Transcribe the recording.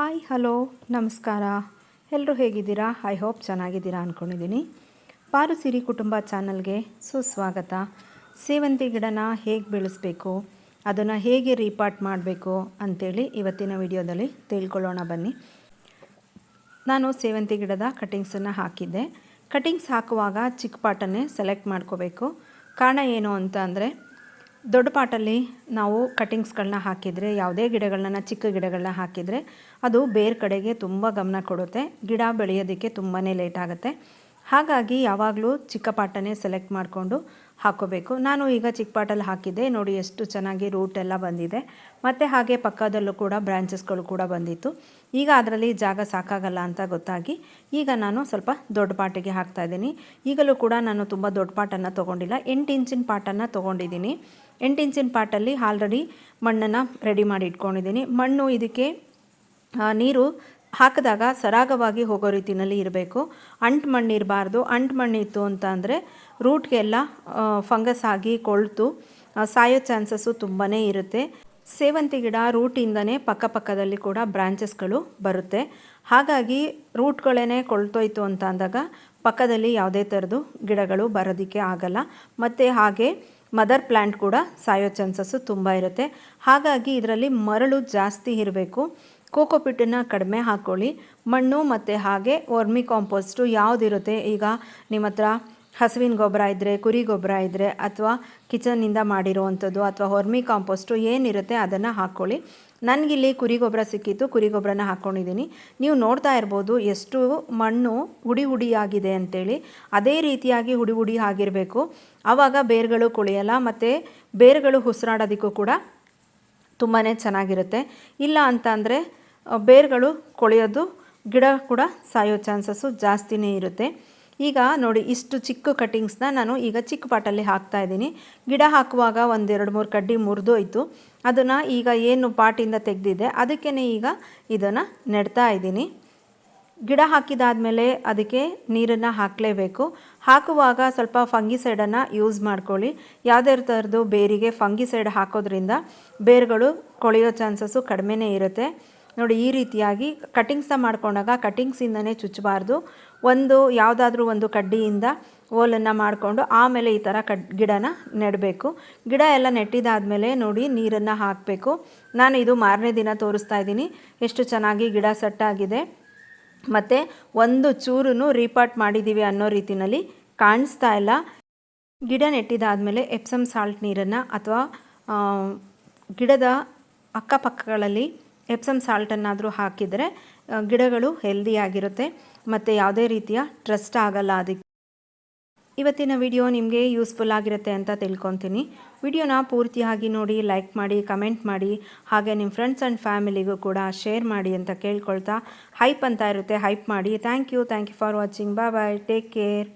Hi hello ನಮಸ್ಕಾರ. ಎಲ್ಲರೂ ಹೇಗಿದ್ದೀರಾ? ಐ ಹೋಪ್ ಚೆನ್ನಾಗಿದ್ದೀರಾ ಅಂದ್ಕೊಂಡಿದ್ದೀನಿ. ಪಾರು ಸಿರಿ ಕುಟುಂಬ ಚಾನಲ್ಗೆ ಸುಸ್ವಾಗತ. ಸೇವಂತಿ ಗಿಡನ ಹೇಗೆ ಬೆಳೆಸಬೇಕು, ಅದನ್ನು ಹೇಗೆ ರೀಪಾಟ್ ಮಾಡಬೇಕು ಅಂಥೇಳಿ ಇವತ್ತಿನ ವಿಡಿಯೋದಲ್ಲಿ ತಿಳ್ಕೊಳ್ಳೋಣ ಬನ್ನಿ. ನಾನು ಸೇವಂತಿ ಗಿಡದ ಕಟಿಂಗ್ಸನ್ನು ಹಾಕಿದ್ದೆ. ಕಟಿಂಗ್ಸ್ ಹಾಕುವಾಗ ಚಿಕ್ಕ ಪಾಟನ್ನೇ ಸೆಲೆಕ್ಟ್ ಮಾಡ್ಕೋಬೇಕು. ಕಾರಣ ಏನು ಅಂತ ಅಂದರೆ, ದೊಡ್ಡ ಪಾಟಲ್ಲಿ ನಾವು ಕಟಿಂಗ್ಸ್ಗಳನ್ನ ಹಾಕಿದರೆ, ಯಾವುದೇ ಗಿಡಗಳನ್ನ ಚಿಕ್ಕ ಗಿಡಗಳನ್ನ ಹಾಕಿದರೆ ಅದು ಬೇರೆ ಕಡೆಗೆ ತುಂಬ ಗಮನ ಕೊಡುತ್ತೆ. ಗಿಡ ಬೆಳೆಯೋದಕ್ಕೆ ತುಂಬಾ ಲೇಟ್ ಆಗುತ್ತೆ. ಹಾಗಾಗಿ ಯಾವಾಗಲೂ ಚಿಕ್ಕ ಪಾಟನ್ನೇ ಸೆಲೆಕ್ಟ್ ಮಾಡಿಕೊಂಡು ಹಾಕ್ಕೋಬೇಕು. ನಾನು ಈಗ ಚಿಕ್ಕ ಪಾಟಲ್ಲಿ ಹಾಕಿದ್ದೆ. ನೋಡಿ ಎಷ್ಟು ಚೆನ್ನಾಗಿ ರೂಟ್ ಎಲ್ಲ ಬಂದಿದೆ. ಮತ್ತು ಹಾಗೆ ಪಕ್ಕದಲ್ಲೂ ಕೂಡ ಬ್ರಾಂಚಸ್ಗಳು ಕೂಡ ಬಂದಿತ್ತು. ಈಗ ಅದರಲ್ಲಿ ಜಾಗ ಸಾಕಾಗಲ್ಲ ಅಂತ ಗೊತ್ತಾಗಿ ಈಗ ನಾನು ಸ್ವಲ್ಪ ದೊಡ್ಡ ಪಾಟಿಗೆ ಹಾಕ್ತಾಯಿದ್ದೀನಿ. ಈಗಲೂ ಕೂಡ ನಾನು ತುಂಬ ದೊಡ್ಡ ಪಾಟನ್ನು ತೊಗೊಂಡಿಲ್ಲ, 8 ಇಂಚಿನ ಪಾಟನ್ನು ತೊಗೊಂಡಿದ್ದೀನಿ. 8 ಇಂಚಿನ ಪಾಟಲ್ಲಿ ಆಲ್ರೆಡಿ ಮಣ್ಣನ್ನು ರೆಡಿ ಮಾಡಿ ಇಟ್ಕೊಂಡಿದ್ದೀನಿ. ಮಣ್ಣು ಇದಕ್ಕೆ ನೀರು ಹಾಕಿದಾಗ ಸರಾಗವಾಗಿ ಹೋಗೋ ರೀತಿಯಲ್ಲಿ ಇರಬೇಕು. ಅಂಟು ಮಣ್ಣು ಇರಬಾರ್ದು. ಅಂಟು ಮಣ್ಣು ಇತ್ತು ಅಂತ ಅಂದರೆ ರೂಟ್ಗೆಲ್ಲ ಫಂಗಸ್ ಆಗಿ ಕೊಳ್ತು ಸಾಯೋ ಚಾನ್ಸಸ್ಸು ತುಂಬಾ ಇರುತ್ತೆ. ಸೇವಂತಿ ಗಿಡ ರೂಟಿಂದನೇ ಪಕ್ಕದಲ್ಲಿ ಕೂಡ ಬ್ರಾಂಚಸ್ಗಳು ಬರುತ್ತೆ. ಹಾಗಾಗಿ ರೂಟ್ಗಳೇ ಕೊಳ್ತೋಯ್ತು ಅಂತ ಅಂದಾಗ ಪಕ್ಕದಲ್ಲಿ ಯಾವುದೇ ಥರದ್ದು ಗಿಡಗಳು ಬರೋದಕ್ಕೆ ಆಗಲ್ಲ. ಮತ್ತು ಹಾಗೆ ಮದರ್ ಪ್ಲ್ಯಾಂಟ್ ಕೂಡ ಸಾಯೋ ಚಾನ್ಸಸ್ಸು ತುಂಬ ಇರುತ್ತೆ. ಹಾಗಾಗಿ ಇದರಲ್ಲಿ ಮರಳು ಜಾಸ್ತಿ ಇರಬೇಕು. ಕೋಕೋಪಿಟ್ಟನ್ನು ಕಡಿಮೆ ಹಾಕ್ಕೊಳ್ಳಿ. ಮಣ್ಣು ಮತ್ತು ಹಾಗೆ ವರ್ಮಿ ಕಾಂಪೋಸ್ಟು ಯಾವುದಿರುತ್ತೆ, ಈಗ ನಿಮ್ಮ ಹತ್ರ ಹಸುವಿನ ಗೊಬ್ಬರ ಇದ್ದರೆ, ಕುರಿ ಗೊಬ್ಬರ ಇದ್ದರೆ, ಅಥವಾ ಕಿಚನ್ನಿಂದ ಮಾಡಿರುವಂಥದ್ದು ಅಥವಾ ವರ್ಮಿ ಕಾಂಪೋಸ್ಟು ಏನಿರುತ್ತೆ ಅದನ್ನು ಹಾಕ್ಕೊಳ್ಳಿ. ನನಗಿಲ್ಲಿ ಕುರಿ ಗೊಬ್ಬರ ಸಿಕ್ಕಿತ್ತು, ಕುರಿ ಗೊಬ್ಬರನ ಹಾಕ್ಕೊಂಡಿದ್ದೀನಿ. ನೀವು ನೋಡ್ತಾ ಇರ್ಬೋದು ಎಷ್ಟು ಮಣ್ಣು ಹುಡಿಯಾಗಿದೆ ಅಂಥೇಳಿ. ಅದೇ ರೀತಿಯಾಗಿ ಹುಡಿ ಆಗಿರಬೇಕು. ಆವಾಗ ಬೇರುಗಳು ಕೊಳೆಯಲ್ಲ ಮತ್ತು ಬೇರುಗಳು ಉಸಿರಾಡೋದಕ್ಕೂ ಕೂಡ ತುಂಬಾ ಚೆನ್ನಾಗಿರುತ್ತೆ. ಇಲ್ಲ ಅಂತ ಅಂದರೆ ಬೇರುಗಳು ಕೊಳೆಯೋದು, ಗಿಡ ಕೂಡ ಸಾಯೋ ಚಾನ್ಸಸ್ಸು ಜಾಸ್ತಿನೇ ಇರುತ್ತೆ. ಈಗ ನೋಡಿ, ಇಷ್ಟು ಚಿಕ್ಕ ಕಟಿಂಗ್ಸ್ನ ನಾನು ಈಗ ಚಿಕ್ಕ ಪಾಟಲ್ಲಿ ಹಾಕ್ತಾಯಿದ್ದೀನಿ. ಗಿಡ ಹಾಕುವಾಗ 1-2-3 ಕಡ್ಡಿ ಮುರಿದೋಯ್ತು. ಅದನ್ನು ಈಗ ಏನು ಪಾಟಿಂದ ತೆಗೆದಿದ್ದೆ ಅದಕ್ಕೇ ಈಗ ಇದನ್ನು ನೆಡ್ತಾ ಇದ್ದೀನಿ. ಗಿಡ ಹಾಕಿದಾದಮೇಲೆ ಅದಕ್ಕೆ ನೀರನ್ನು ಹಾಕಲೇಬೇಕು. ಹಾಕುವಾಗ ಸ್ವಲ್ಪ ಫಂಗಿಸೈಡನ್ನು ಯೂಸ್ ಮಾಡ್ಕೊಳ್ಳಿ. ಯಾವುದೇ ಥರದ್ದು ಬೇರಿಗೆ ಫಂಗಿಸೈಡ್ ಹಾಕೋದ್ರಿಂದ ಬೇರುಗಳು ಕೊಳೆಯೋ ಚಾನ್ಸಸ್ಸು ಕಡಿಮೆನೇ ಇರುತ್ತೆ. ನೋಡಿ, ಈ ರೀತಿಯಾಗಿ ಕಟಿಂಗ್ಸ್ನ ಮಾಡ್ಕೊಂಡಾಗ ಕಟಿಂಗ್ಸಿಂದನೇ ಚುಚ್ಚಬಾರ್ದು. ಯಾವುದಾದ್ರೂ ಒಂದು ಕಡ್ಡಿಯಿಂದ ಹೋಲನ್ನು ಮಾಡಿಕೊಂಡು ಆಮೇಲೆ ಈ ಥರ ಗಿಡನ ನೆಡಬೇಕು. ಗಿಡ ಎಲ್ಲ ನೆಟ್ಟಿದ್ದಾದಮೇಲೆ ನೋಡಿ ನೀರನ್ನು ಹಾಕಬೇಕು. ನಾನು ಇದು ಮಾರನೇ ದಿನ ತೋರಿಸ್ತಾ ಇದ್ದೀನಿ ಎಷ್ಟು ಚೆನ್ನಾಗಿ ಗಿಡ ಸೆಟ್ಟಾಗಿದೆ ಮತ್ತು ಒಂದು ಚೂರು ರೀಪಾಟ್ ಮಾಡಿದ್ದೀವಿ ಅನ್ನೋ ರೀತಿಯಲ್ಲಿ ಕಾಣಿಸ್ತಾ ಇಲ್ಲ. ಗಿಡ ನೆಟ್ಟಿದ್ದಾದಮೇಲೆ ಎಪ್ಸಮ್ ಸಾಲ್ಟ್ ನೀರನ್ನು ಅಥವಾ ಗಿಡದ ಅಕ್ಕಪಕ್ಕಗಳಲ್ಲಿ ಎಪ್ಸಮ್ ಸಾಲ್ಟನ್ನಾದರೂ ಹಾಕಿದರೆ ಗಿಡಗಳು ಹೆಲ್ದಿಯಾಗಿರುತ್ತೆ ಮತ್ತು ಯಾವುದೇ ರೀತಿಯ ಟ್ರಸ್ಟ್ ಆಗಲ್ಲ ಅದಕ್ಕೆ. ಇವತ್ತಿನ ವಿಡಿಯೋ ನಿಮಗೆ ಯೂಸ್ಫುಲ್ ಆಗಿರುತ್ತೆ ಅಂತ ತಿಳ್ಕೊತೀನಿ. ವಿಡಿಯೋನ ಪೂರ್ತಿಯಾಗಿ ನೋಡಿ, ಲೈಕ್ ಮಾಡಿ, ಕಮೆಂಟ್ ಮಾಡಿ, ಹಾಗೆ ನಿಮ್ಮ ಫ್ರೆಂಡ್ಸ್ ಆ್ಯಂಡ್ ಫ್ಯಾಮಿಲಿಗೂ ಕೂಡ ಶೇರ್ ಮಾಡಿ ಅಂತ ಕೇಳ್ಕೊಳ್ತಾ, ಹೈಪ್ ಅಂತ ಇರುತ್ತೆ, ಹೈಪ್ ಮಾಡಿ. Thank you for watching. Bye, take care.